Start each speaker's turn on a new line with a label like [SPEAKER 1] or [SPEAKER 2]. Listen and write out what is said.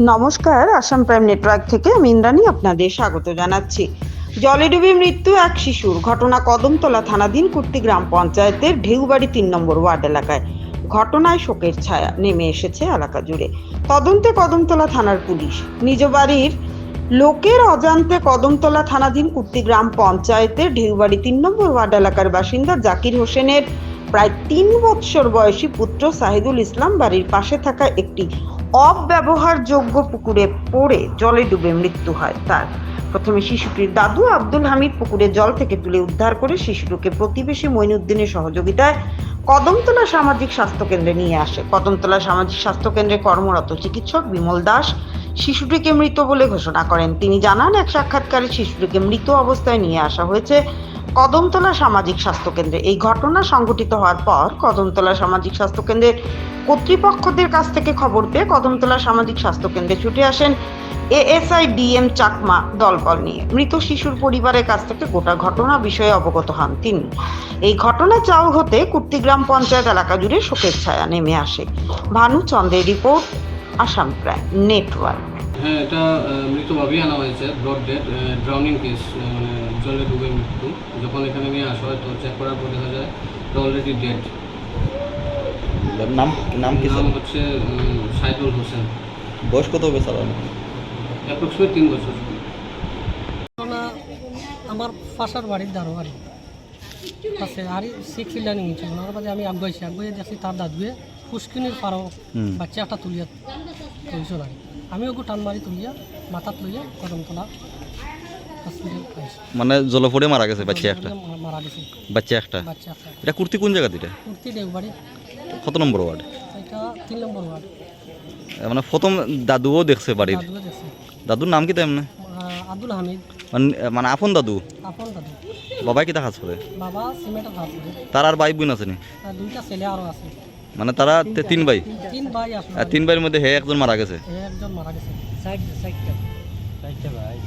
[SPEAKER 1] নমস্কার, Assam prime network থেকে আমি ইন্দ্রাণী আপনাদের স্বাগত জানাচ্ছি। জলে ডুবে মৃত্যু এক শিশুর ঘটনা কদমতলা থানাধীন কুর্তি গ্রাম পঞ্চায়েতের ঢেউবাড়ি ৩ নম্বর ওয়ার্ড এলাকায়। ঘটনায় শোকের ছায়া নেমে এসেছে এলাকা জুড়ে। তদন্তে কদমতলা থানার পুলিশ। নিজ বাড়ির লোকের অজান্তে কদমতলা থানাধীন কুর্তি গ্রাম পঞ্চায়েতের ঢেউবাড়ি ৩ নম্বর ওয়ার্ড এলাকার বাসিন্দা জাকির হোসেনের প্রায় ৩ বৎসর বয়সী পুত্র সাহিদুল ইসলাম বাড়ির পাশে থাকা একটি অব্যবহারযোগ্য পুকুরে পড়ে জলে ডুবে মৃত্যু হয় তার। প্রথমে শিশুটির দাদু আব্দুল হামিদ পুকুরের জল থেকে তুলে উদ্ধার করে শিশুটিকে প্রতিবেশী মঈনুদ্দিনের সহযোগিতায় কদমতলা সামাজিক স্বাস্থ্য কেন্দ্রে নিয়ে আসে। কদমতলা সামাজিক স্বাস্থ্য কেন্দ্রে কর্মরত চিকিৎসক বিমল দাস শিশুটিকে মৃত বলে ঘোষণা করেন। তিনি জানান, এক সাক্ষাৎকারে শিশুটিকে মৃত অবস্থায় নিয়ে আসা হয়েছে কদমতলা সামাজিক স্বাস্থ্য কেন্দ্রে। এই ঘটনা সংঘটিত হওয়ার পর কদমতলা সামাজিক স্বাস্থ্য কেন্দ্রের কর্তৃপক্ষদের কাছ থেকে খবর পেয়ে কদমতলা সামাজিক স্বাস্থ্য কেন্দ্রে ছুটে আসেন এএসআই ডিএম চাকমা দলবল নিয়ে। মৃত শিশুর পরিবারের কাছ থেকে গোটা ঘটনা বিষয়ে অবগত হন তিনি। এই ঘটনা চাউ হতে কুর্তিগ্রাম পঞ্চায়েত এলাকা জুড়ে শোকের ছায়া নেমে আসে। ভানু চন্দ্রের রিপোর্ট, আসাম প্রাইম নেটওয়ার্ক।
[SPEAKER 2] হ্যাঁ, এটা মৃতভাবেই আনা হয়েছে, ব্রড ডেড ড্রাউনিং কেস, মানে জলে ডুবে মৃত্যু। যখন এখানে নিয়ে আসা হয় তো চেক করার পর দেখা যায় তো অলরেডি ডেড।
[SPEAKER 3] নাম নাম কি স্যার?
[SPEAKER 2] নাম হচ্ছে সাইদুল হোসেন।
[SPEAKER 3] বয়স কত হবে স্যার?
[SPEAKER 2] অ্যাপ্রক্সিমেট 3 বছর।
[SPEAKER 4] আমার পাশার বাড়ির দারোয়ারি আছে আর সিক্স ইলার্নিং হয়েছিল। ওনার কাছে আমি আগুয়ে দেখছি তার দাদুয়ে পুষ্কিনির পারো বাচ্চা একটা তুলিয়া তুলছ না। আমি ওকে টান মারি তুলিয়া মাথাত লইয়া কদমতলা হসপিটাল পাইছি।
[SPEAKER 3] মানে জলে পড়ে মারা গেছে বাচ্চা একটা?
[SPEAKER 4] মারা গেছে
[SPEAKER 3] বাচ্চা একটা।
[SPEAKER 4] বাচ্চা একটা।
[SPEAKER 3] এটা কুর্তি কোন জায়গা দিটা?
[SPEAKER 4] কুর্তি দেওবাড়ি।
[SPEAKER 3] কত নম্বর ওয়ার্ড
[SPEAKER 4] এটা 3 নম্বর ওয়ার্ড।
[SPEAKER 3] মানে প্রথম দাদুও দেখছে বাড়ির?
[SPEAKER 4] দাদুয়ে দেখছে।
[SPEAKER 3] দাদুর নাম কি তেমন?
[SPEAKER 4] আব্দুল হামিদ।
[SPEAKER 3] মানে আপন দাদু?
[SPEAKER 4] আপন দাদু।
[SPEAKER 3] বাবা কি কাজ করে?
[SPEAKER 4] বাবা সিমেন্টের কাজ করে।
[SPEAKER 3] তার আর ভাই বোন আছে নি?
[SPEAKER 4] দুইটা ছেলে আরও আছে।
[SPEAKER 3] মানে তারা 3 ভাই?
[SPEAKER 4] 3 ভাই আসলে।
[SPEAKER 3] আর 3 ভাইয়ের মধ্যে হে একজন মারা গেছে?
[SPEAKER 4] একজন মারা গেছে। সাইডটা ভাই।